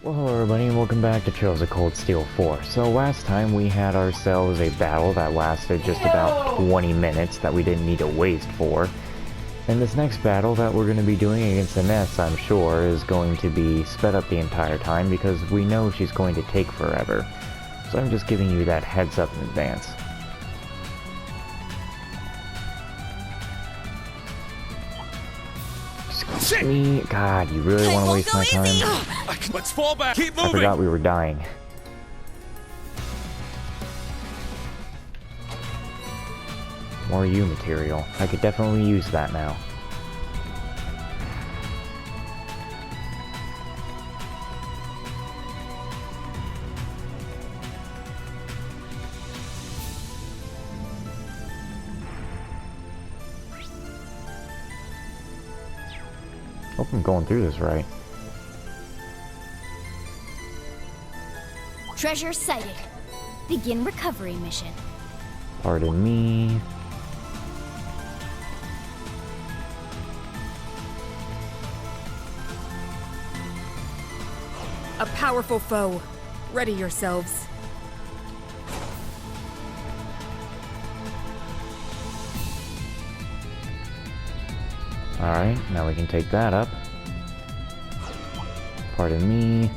Well, hello everybody and welcome back to Trails of Cold Steel 4. So last time we had ourselves a battle that lasted just about 20 minutes that we didn't need to waste for. And this next battle that we're going to be doing against Ines, I'm sure, is going to be sped up the entire time because we know she's going to take forever. So I'm just giving you that heads up in advance. Excuse me. God, you really want to waste my time? Let's fall back. Keep moving. I forgot we were dying. More U material. I could definitely use that now. Hope I'm going through this right. Treasure sighted. Begin recovery mission. Pardon me. A powerful foe. Ready yourselves. Alright, now we can take that up. Pardon me.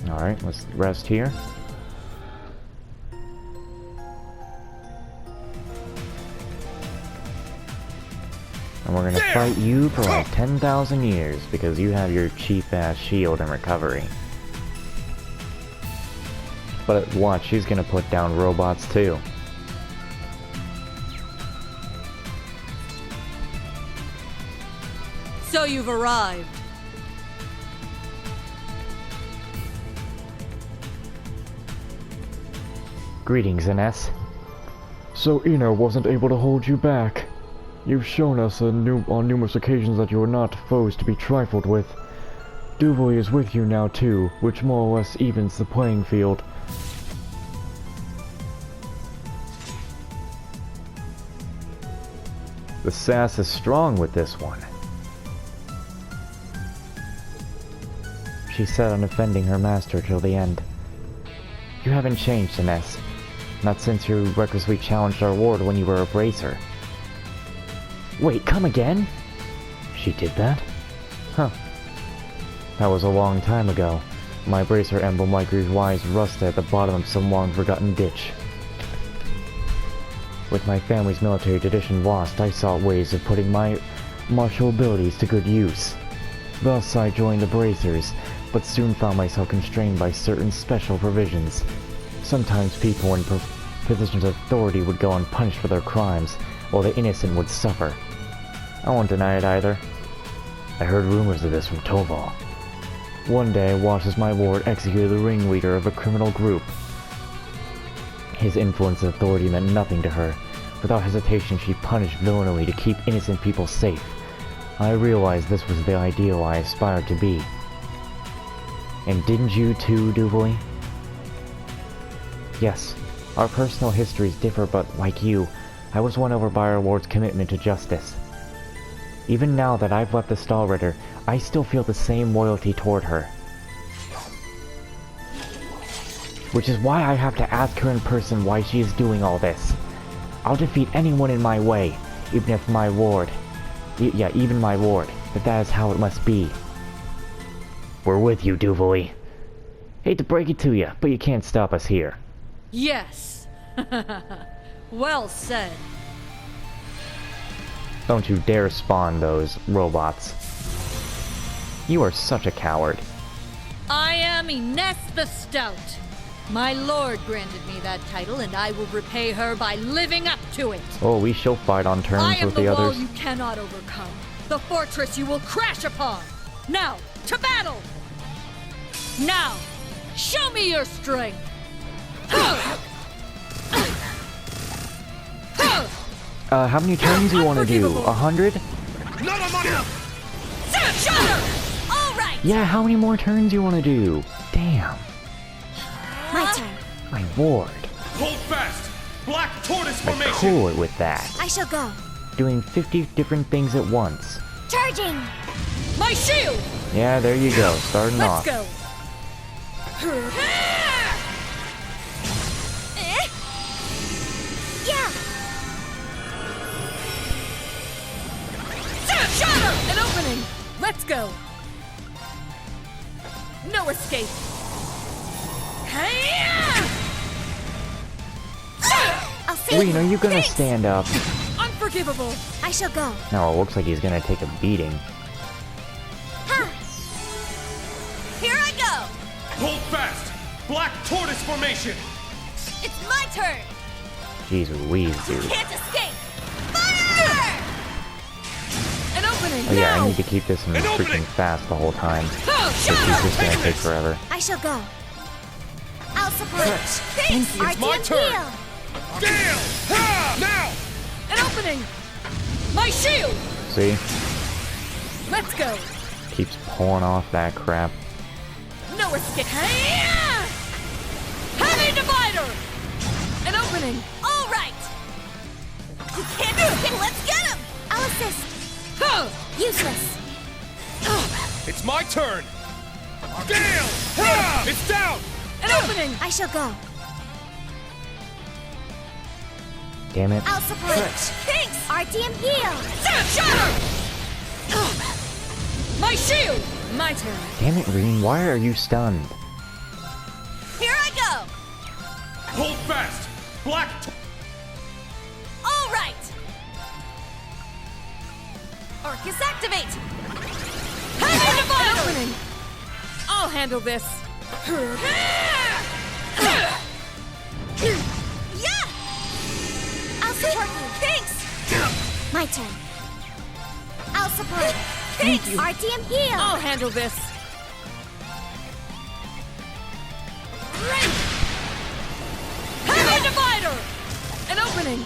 Alright, let's rest here. And we're gonna fight you for like 10,000 years because you have your cheap-ass shield and recovery. But watch, she's gonna put down robots too. So you've arrived. Greetings, Ines. So Ina wasn't able to hold you back. You've shown us on numerous occasions that you are not foes to be trifled with. Duvoy is with you now too, which more or less evens the playing field. The sass is strong with this one. She's set on defending her master till the end. You haven't changed, Ines. Not since you recklessly challenged our ward when you were a bracer. Wait, come again? She did that? Huh. That was a long time ago. My bracer emblem likely lies rusted at the bottom of some long-forgotten ditch. With my family's military tradition lost, I sought ways of putting my martial abilities to good use. Thus, I joined the bracers, but soon found myself constrained by certain special provisions. Sometimes people in positions of authority would go unpunished for their crimes, while the innocent would suffer. I won't deny it either. I heard rumors of this from Toval. One day I watched as my ward executed the ringleader of a criminal group. His influence and authority meant nothing to her. Without hesitation she punished villainously to keep innocent people safe. I realized this was the ideal I aspired to be. And didn't you too, Duvoy? Yes, our personal histories differ, but like you, I was won over by our ward's commitment to justice. Even now that I've left the Stallritter, I still feel the same loyalty toward her. Which is why I have to ask her in person why she is doing all this. I'll defeat anyone in my way, even if my ward... even my ward, if that is how it must be. We're with you, Duvoy. Hate to break it to you, but you can't stop us here. Yes. Well said. Don't you dare spawn those robots. You are such a coward. I am Ines the Stout. My lord granted me that title, and I will repay her by living up to it. Oh, we shall fight on terms I am with the the wall others. you cannot overcome, the fortress you will crash upon. Now, to battle! Now, show me your strength! How many turns do you want to do? Unforgivable. 100? Shatter! All right! Yeah, how many more turns you want to do? Damn. My turn. My lord. Hold fast! Black tortoise I formation! cool it with that. I shall go. Doing 50 different things at once. Charging! My shield! Yeah, there you go. Starting Let's off. go! Yeah! Shatter! An opening! Let's go! No escape! I'll see Wait, are you gonna Thanks. stand up? Unforgivable! I shall go. No, it looks like he's gonna take a beating. Ha! Here I go! Hold fast! Black tortoise formation! It's my turn! Jeez Louise, dude. Can't escape! Fire! An opening! Oh yeah, now! I need to keep this in An freaking opening! fast the whole time. Oh, This shatter! is just gonna Take take this! forever. I shall go. I'll support. Thanks. Thanks, It's my RTM turn. heal. Gale! Ha! Now! An opening! My shield! See? Let's go! Keeps pulling off that crap. No escape! Heavy divider! An opening! All right. You can't escape. Let's get him. I'll assist. Huh! Useless. It's my turn! Gale! Ha! It's down! An opening! I shall go. Damn it. I'll support. Thanks. RTM heal. Shatter! My shield! My turn. Damn it, Reen, why are you stunned? Here I go. Hold fast! Black t- All right. Orcus activate. Heavy divider! An opening! I'll handle this. Yeah. I'll support you. Thanks. My turn. I'll support. Thanks. RTM heal. I'll handle this. Heavy divider! An opening!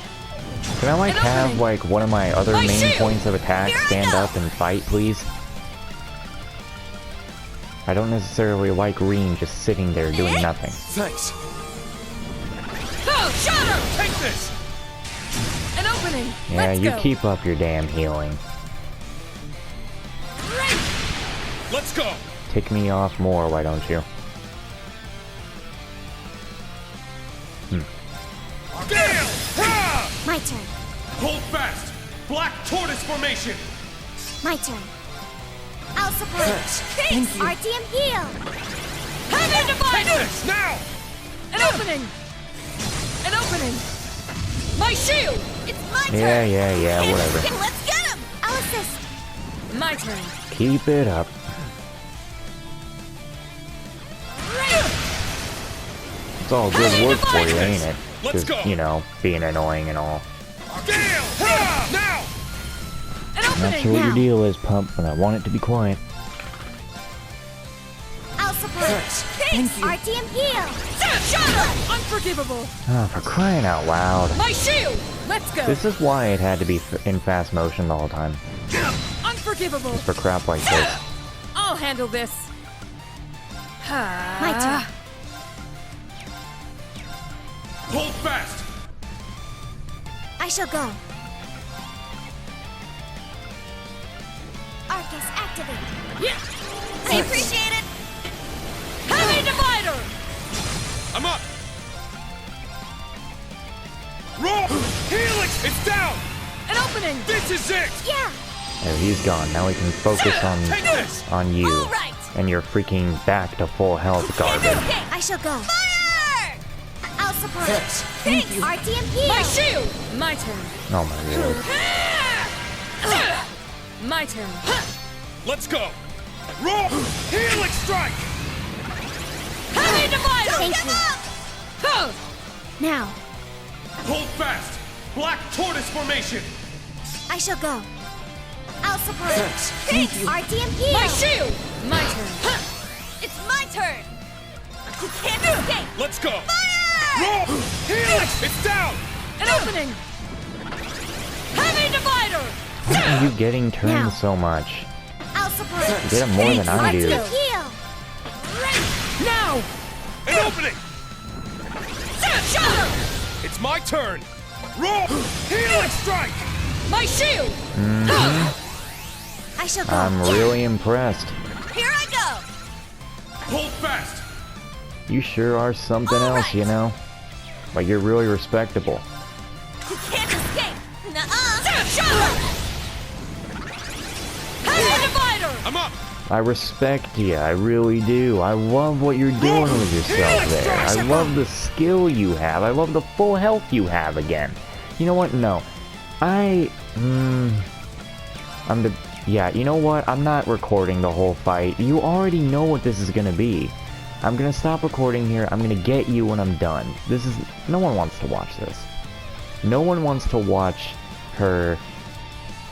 Can I like An have opening. like one of my other My main shield. points of attack Here I stand go. up and fight, please? I don't necessarily like Reen just sitting there doing nothing. Thanks. Oh, shatter! Take this! An opening! Yeah, Let's you go. keep up your damn healing. Let's go! Tick me off more, why don't you? Gale! Ha! My turn. Hold fast! Black tortoise formation! My turn. I'll support. Thanks. RTM heal. Heavy Take divider! this! Now! An opening! An opening! My shield! It's my turn. Yeah, whatever. Let's get him. I'll assist. My turn. Keep it up. It's all good work for you, ain't it? Let's Just, go. you know, being annoying and all. Gale! Ha! Now! An I'm not opening! sure what your Now. deal is, Pump, but I want it to be quiet. I'll support. Thanks. RTM heal. Shatter! Unforgivable! Ah, for crying out loud. My shield! Let's go! This is why it had to be in fast motion the whole time. Unforgivable! For crap like this. I'll handle this. My turn. Hold fast! I shall go. Arcus activate. Yeah! I appreciate it. Heavy divider! I'm up! Roll! Helix! It's down! An opening! This is it! Yeah. There, he's gone. Now we can focus Take this! on you All right. and your freaking back to full health garbage. I shall go. Fire! I'll support. Thanks. Thanks. RTM heal. My shield! My turn. Oh my lord. My turn. Let's go! Roll! Helix strike! Heavy divider! Thank you. Huh. Now, Hold fast! Black tortoise formation! I shall go. I'll support. Thanks. Thanks. RTM heal. My shield! My turn. It's my turn. You can't escape. Let's go! Fire! Roll! Helix! It's down! An opening! Heavy divider! are you getting turned Now. so much? I'll support. You get him more than I do. Let's heal. Now! An opening! Shatter! It's my turn! Roll! Healing strike! My shield! I shall go. I'm really impressed. Here I go. Hold fast! You sure are something All else, right. you know? Like, you're really respectable. You can't escape. Nuh-uh. Shatter! Heavy divider! I'm up! I respect you, I really do. I love what you're doing with yourself there. I love the skill you have. I love the full health you have again. You know what? No. Yeah, you know what? I'm not recording the whole fight. You already know what this is gonna be. I'm gonna stop recording here. I'm gonna get you when I'm done. No one wants to watch this. No one wants to watch her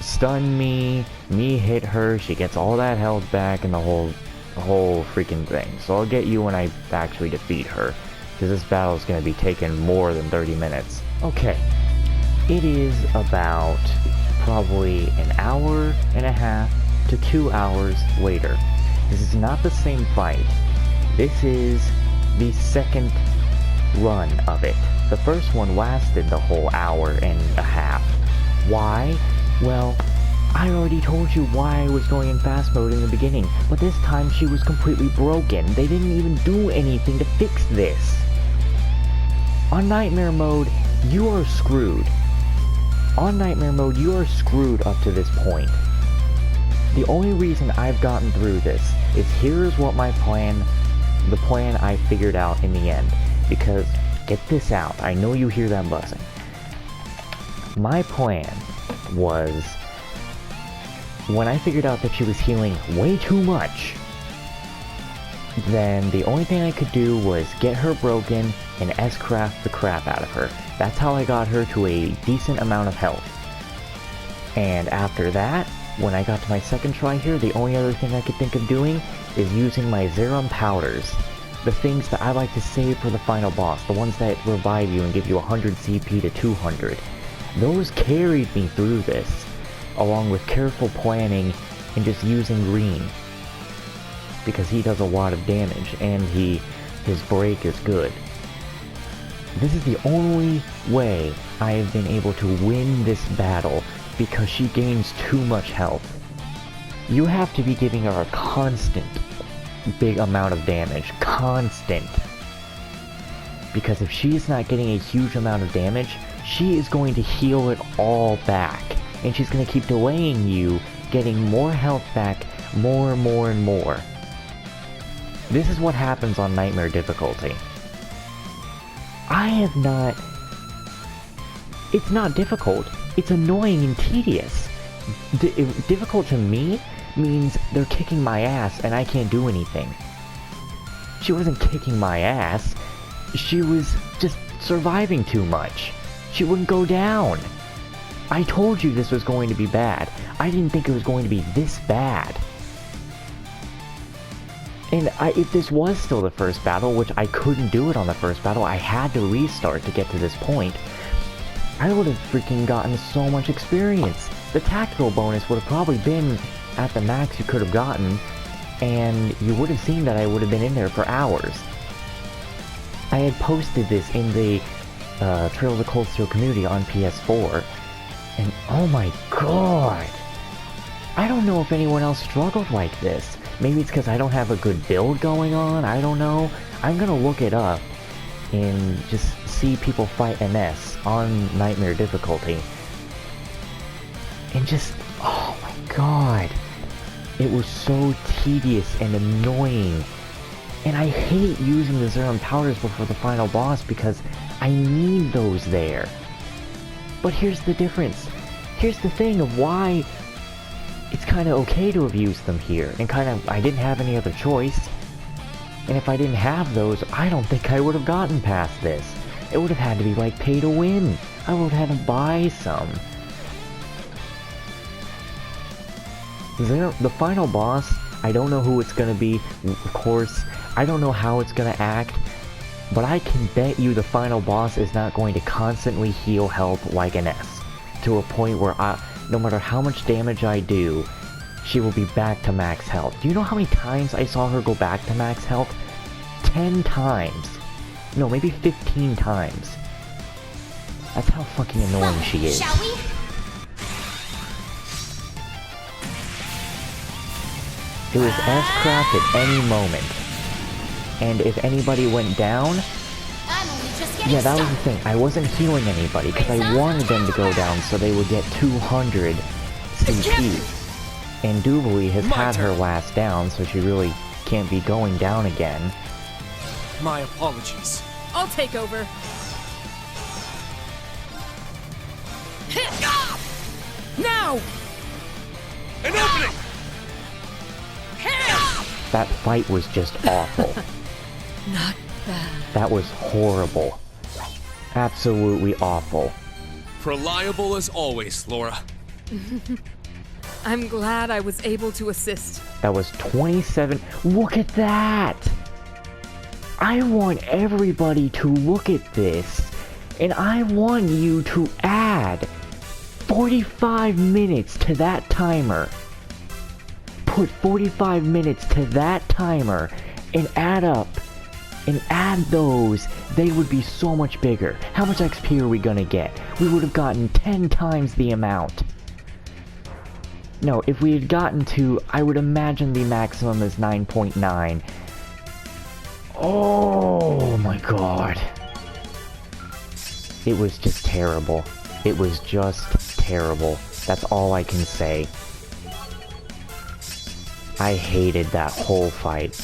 stun me hit her, she gets all that health back, and the whole freaking thing. So I'll get you when I actually defeat her, because this battle is going to be taking more than 30 minutes. Okay, it is about probably an hour and a half to 2 hours later. This is not the same fight. This is the second run of it. The first one lasted the whole hour and a half. Why? Well, I already told you why I was going in fast mode in the beginning, but this time she was completely broken. They didn't even do anything to fix this. On Nightmare mode, you are screwed. On Nightmare mode, you are screwed up to this point. The only reason I've gotten through this is here's what the plan I figured out in the end. Because, get this out, I know you hear that buzzing. My plan was, when I figured out that she was healing way too much, then the only thing I could do was get her broken and S-craft the crap out of her. That's how I got her to a decent amount of health. And after that, when I got to my second try here, the only other thing I could think of doing is using my Zerum powders. The things that I like to save for the final boss, the ones that revive you and give you 100 CP to 200. Those carried me through this, along with careful planning and just using green. Because he does a lot of damage, and his break is good. This is the only way I have been able to win this battle, because she gains too much health. You have to be giving her a constant big amount of damage. Constant. Because if she is not getting a huge amount of damage, she is going to heal it all back. And she's going to keep delaying you getting more health back more and more and more. This is what happens on Nightmare difficulty. It's not difficult. It's annoying and tedious. Difficult to me means they're kicking my ass and I can't do anything. She wasn't kicking my ass. She was just surviving too much. She wouldn't go down. I told you this was going to be bad. I didn't think it was going to be this bad. And if this was still the first battle, which I couldn't do it on the first battle, I had to restart to get to this point, I would have freaking gotten so much experience. The tactical bonus would have probably been at the max you could have gotten, and you would have seen that I would have been in there for hours. I had posted this in the Trails of Cold Steel community on PS4, and oh my god! I don't know if anyone else struggled like this. Maybe it's because I don't have a good build going on, I don't know. I'm gonna look it up and just see people fight Ines on Nightmare difficulty. And just, oh my god. It was so tedious and annoying. And I hate using the Zerum powders before the final boss because I need those there. But here's the difference. Here's the thing of why it's kind of okay to have used them here. And I didn't have any other choice. And if I didn't have those, I don't think I would have gotten past this. It would have had to be like pay to win. I would have had to buy some. The final boss, I don't know who it's gonna be, of course. I don't know how it's gonna act. But I can bet you the final boss is not going to constantly heal health like Ines. To a point where no matter how much damage I do, she will be back to max health. Do you know how many times I saw her go back to max health? 10 times. No, maybe 15 times. That's how fucking annoying she is. Shall we? It was S-craft at any moment. And if anybody went down, I'm only just getting yeah, that was the started. thing. I wasn't healing anybody because I wanted them to go down so they would get 200 CP. And Doobly has had her last down, so she really can't be going down again. My apologies. I'll take over. Now! An opening! That fight was just awful. Not bad. That was horrible. Absolutely awful. Reliable as always, Laura. I'm glad I was able to assist. That was 27. Look at that! I want everybody to look at this. And I want you to add 45 minutes to that timer. Put 45 minutes to that timer and add up and add those. They would be so much bigger. How much XP are we gonna get? We would have gotten 10 times the amount. No, if we had gotten to, I would imagine the maximum is 9.9. Oh my god. It was just terrible. It was just terrible. That's all I can say. I hated that whole fight.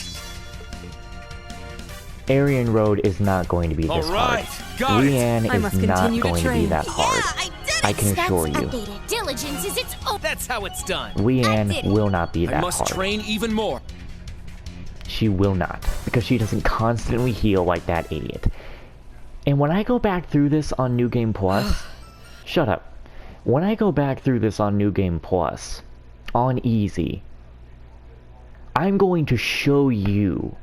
Arian Road is not going to be this Alright, hard. got it. Rian I must is not continue to going to be train. that hard. Yeah, I did it! I can Stats assure you. updated. Diligence is its own. That's how it's done. I did Rian it. will not be I that must hard. train even more. She will not, because she doesn't constantly heal like that idiot. And when I go back through this on New Game Plus, shut up. When I go back through this on New Game Plus, on easy, I'm going to show you,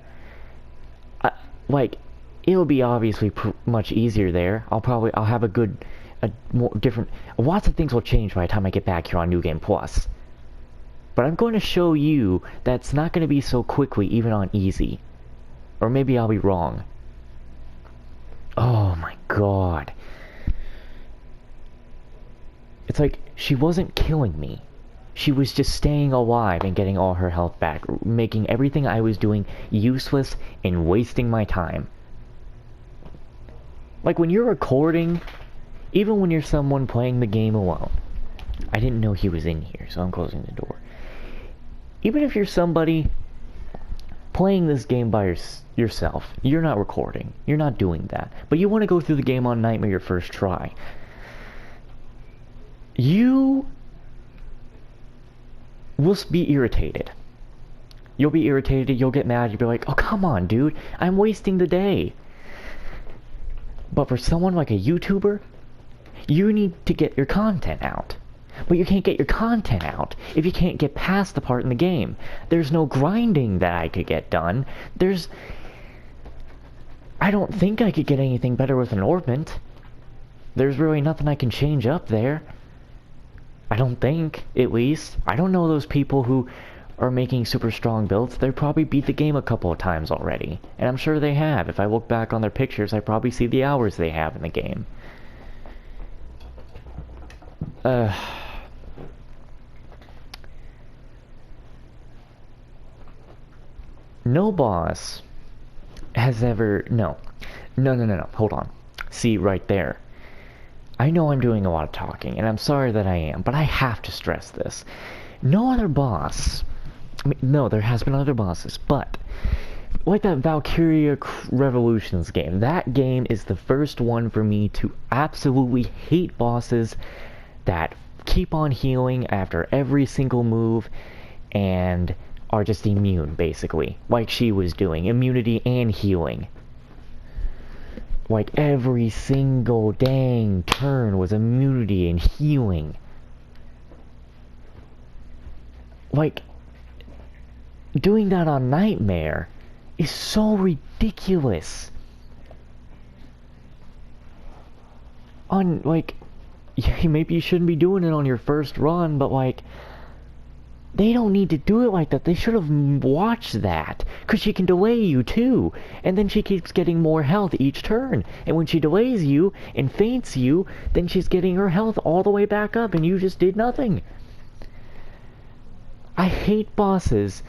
like, it'll be obviously much easier there. I'll have a more different, lots of things will change by the time I get back here on New Game Plus. But I'm going to show you that's not going to be so quickly even on easy. Or maybe I'll be wrong. Oh my god. It's like, she wasn't killing me. She was just staying alive and getting all her health back, making everything I was doing useless and wasting my time. Like when you're recording, even when you're someone playing the game alone. I didn't know he was in here, so I'm closing the door. Even if you're somebody playing this game by yourself, you're not recording, you're not doing that, but you want to go through the game on Nightmare your first try, you will be irritated. You'll be irritated, you'll get mad, you'll be like, oh come on dude, I'm wasting the day. But for someone like a YouTuber, you need to get your content out. But you can't get your content out if you can't get past the part in the game. There's no grinding that I could get done. I don't think I could get anything better with an orbment. There's really nothing I can change up there. I don't think, at least. I don't know those people who are making super strong builds. They probably beat the game a couple of times already. And I'm sure they have. If I look back on their pictures, I probably see the hours they have in the game. No boss has ever... No, hold on. See, right there. I know I'm doing a lot of talking, and I'm sorry that I am, but I have to stress this. No other boss... I mean, no, there has been other bosses, but... Like that Valkyria Revolutions game. That game is the first one for me to absolutely hate bosses that keep on healing after every single move, and... are just immune, basically. Like she was doing. Immunity and healing. Like every single dang turn was immunity and healing. Like, doing that on Nightmare is so ridiculous. On, like, yeah, maybe you shouldn't be doing it on your first run, but like, they don't need to do it like that. They should have watched that. Because she can delay you too. And then she keeps getting more health each turn. And when she delays you and faints you, then she's getting her health all the way back up and you just did nothing. I hate bosses.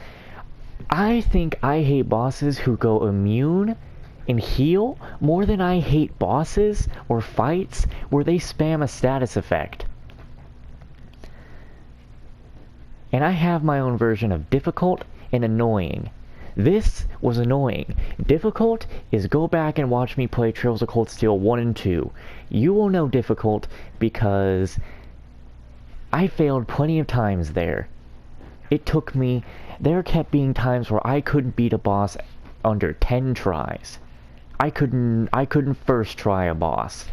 I think I hate bosses who go immune and heal more than I hate bosses or fights where they spam a status effect. And I have my own version of difficult and annoying. This was annoying. Difficult is go back and watch me play Trails of Cold Steel 1 and 2. You will know difficult because I failed plenty of times there. It took me... There kept being times where I couldn't beat a boss under 10 tries. I couldn't first try a boss.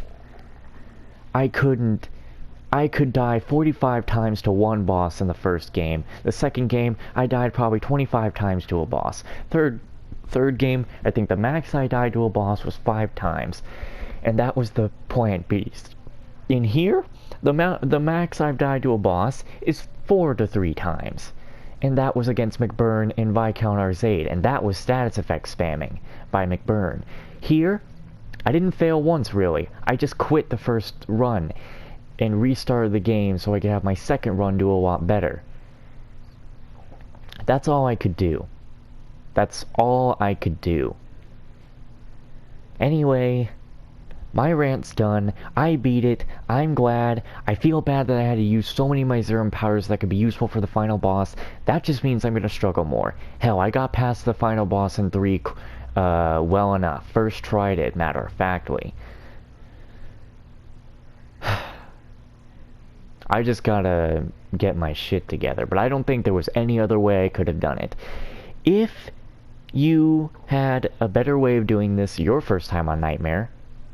I could die 45 times to one boss in the first game. The second game, I died probably 25 times to a boss. Third game, I think the max I died to a boss was 5 times. And that was the plant beast. In here, the max I've died to a boss is 4 to 3 times. And that was against McBurn and Viscount Arzade, and that was status effect spamming by McBurn. Here, I didn't fail once really. I just quit the first run and restarted the game so I could have my second run do a lot better. That's all I could do. That's all I could do. Anyway, my rant's done. I beat it. I'm glad. I feel bad that I had to use so many of my Zerum powers that could be useful for the final boss. That just means I'm going to struggle more. Hell, I got past the final boss in 3 well enough. First tried it, matter of factly. I just gotta get my shit together, but I don't think there was any other way I could have done it. If you had a better way of doing this your first time on Nightmare,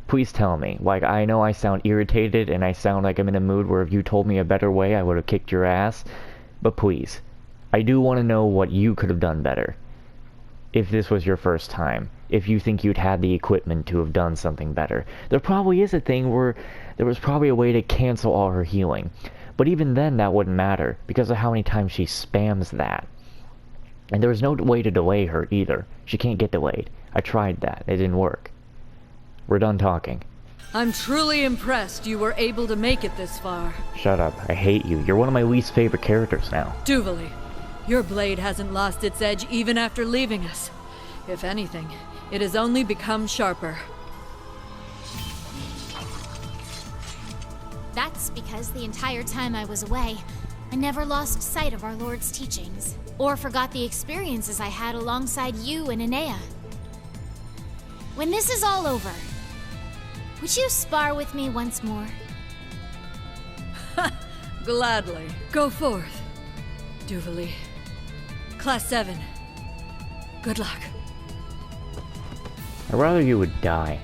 please tell me. Like, I know I sound irritated and I sound like I'm in a mood where if you told me a better way, I would have kicked your ass. But please, I do want to know what you could have done better. If this was your first time. If you think you'd had the equipment to have done something better. There probably is a thing where there was probably a way to cancel all her healing. But even then, that wouldn't matter, because of how many times she spams that. And there was no way to delay her, either. She can't get delayed. I tried that. It didn't work. We're done talking. I'm truly impressed you were able to make it this far. Shut up. I hate you. You're one of my least favorite characters now. Duvali, your blade hasn't lost its edge even after leaving us. If anything, it has only become sharper. That's because the entire time I was away, I never lost sight of our Lord's teachings, or forgot the experiences I had alongside you and Inea. When this is all over, would you spar with me once more? Gladly. Go forth, Duvali. Class 7. Good luck. I'd rather you would die.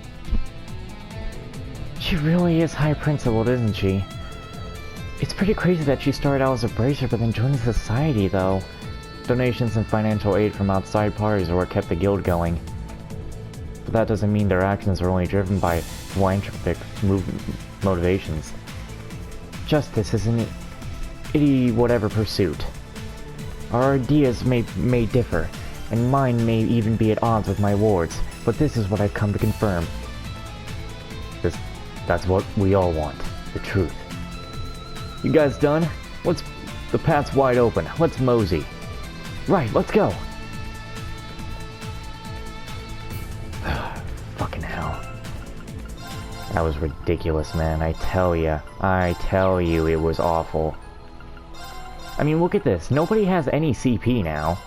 She really is high-principled, isn't she? It's pretty crazy that she started out as a bracer but then joined the society, though. Donations and financial aid from outside parties are what kept the guild going. But that doesn't mean their actions are only driven by philanthropic motivations. Justice is an whatever pursuit. Our ideas may differ, and mine may even be at odds with my lord's, but this is what I've come to confirm. That's what we all want, the truth. You guys done? The path's wide open. Let's mosey. Right, let's go. Fucking hell. That was ridiculous, man. I tell you, it was awful. I mean, look at this. Nobody has any CP now.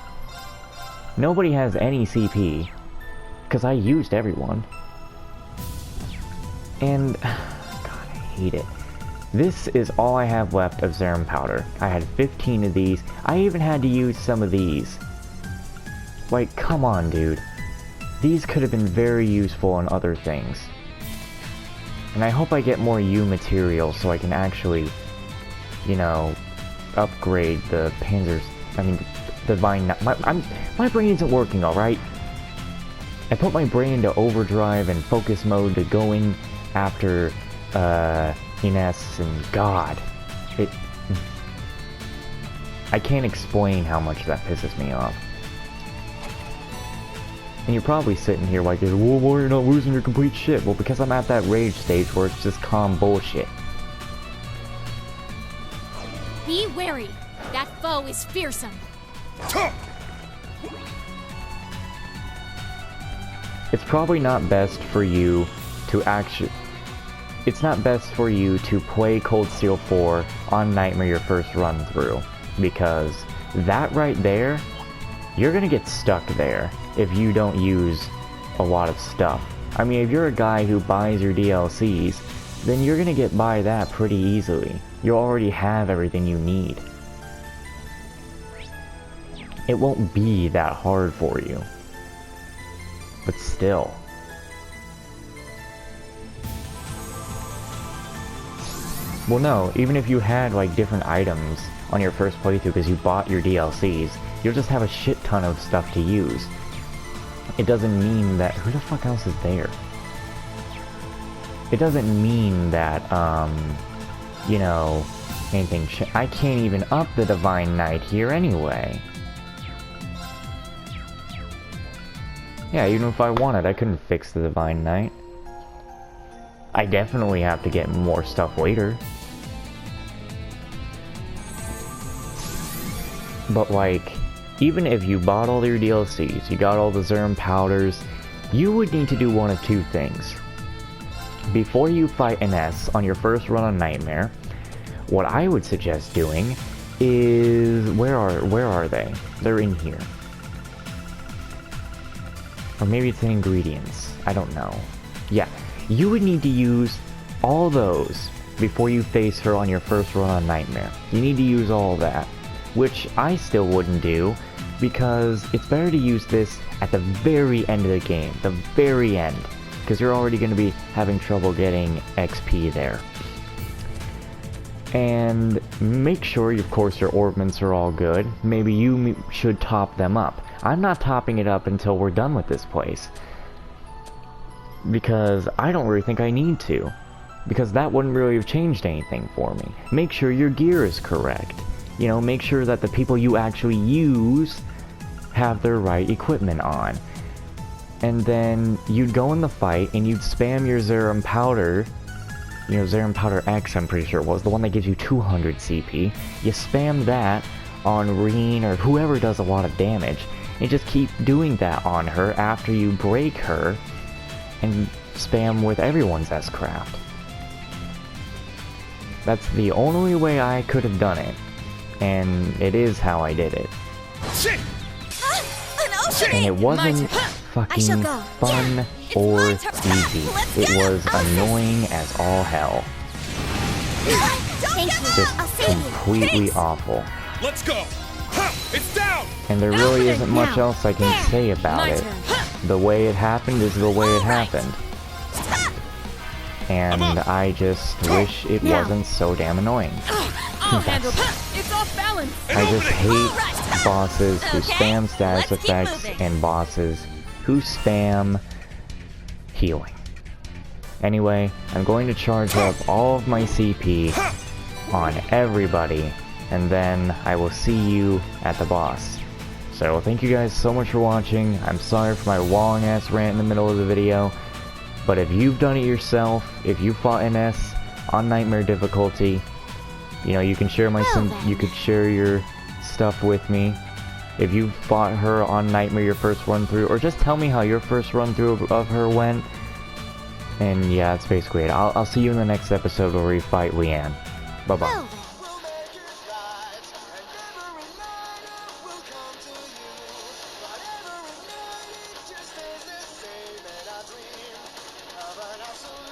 Nobody has any CP. Because I used everyone. And, God, I hate it. This is all I have left of Zerum powder. I had 15 of these. I even had to use some of these. Like, come on, dude. These could have been very useful in other things. And I hope I get more U material so I can actually, you know, upgrade the Panzers. I mean, the Vine. My brain isn't working, alright? I put my brain into overdrive and focus mode to going after Ines, and God, I can't explain how much that pisses me off. And you're probably sitting here like, well, why are you not losing your complete shit? Well, because I'm at that rage stage where it's just calm bullshit. Be wary. That foe is fearsome. It's probably not best for you to It's not best for you to play Cold Steel 4 on Nightmare your first run through, because that right there, you're gonna get stuck there if you don't use a lot of stuff. I mean, if you're a guy who buys your DLCs, then you're gonna get by that pretty easily. You already have everything you need. It won't be that hard for you. But still. Well, no, even if you had like different items on your first playthrough because you bought your DLCs, you'll just have a shit ton of stuff to use. It doesn't mean that... Who the fuck else is there? It doesn't mean that, you know, anything I can't even up the Divine Knight here anyway. Yeah, even if I wanted, I couldn't fix the Divine Knight. I definitely have to get more stuff later. But like, even if you bought all your DLCs, you got all the Zerum powders, you would need to do one of two things. Before you fight Ines on your first run on Nightmare, what I would suggest doing is... Where are they? They're in here. Or maybe it's in ingredients. I don't know. Yeah, you would need to use all those before you face her on your first run on Nightmare. You need to use all that, which I still wouldn't do, because it's better to use this at the very end of the game, the very end, because you're already going to be having trouble getting XP there. And make sure, of course, your orbments are all good. Maybe you should top them up. I'm not topping it up until we're done with this place, because I don't really think I need to, because that wouldn't really have changed anything for me. Make sure your gear is correct. You know, make sure that the people you actually use have their right equipment on. And then you'd go in the fight and you'd spam your Zerum powder. You know, Zerum powder X, I'm pretty sure it was, the one that gives you 200 CP. You spam that on Reen or whoever does a lot of damage, and just keep doing that on her after you break her, and spam with everyone's S-Craft. That's the only way I could have done it, and it is how I did it. And it wasn't fucking fun or easy. It was annoying as all hell. Just completely awful. Let's go. It's down. And there really isn't much else I can say about it. The way it happened is the way it happened. And I just wish it wasn't so damn annoying. It's off balance. I just hate bosses who spam status effects and bosses who spam healing. Anyway, I'm going to charge up all of my CP on everybody, and then I will see you at the boss. So thank you guys so much for watching. I'm sorry for my long ass rant in the middle of the video, but if you've done it yourself, if you fought Ines on Nightmare difficulty, you know, you can share you could share your stuff with me. If you fought her on Nightmare your first run through, or just tell me how your first run through of her went. And yeah, that's basically it. I'll see you in the next episode where we fight Leanne. Bye bye. Absolute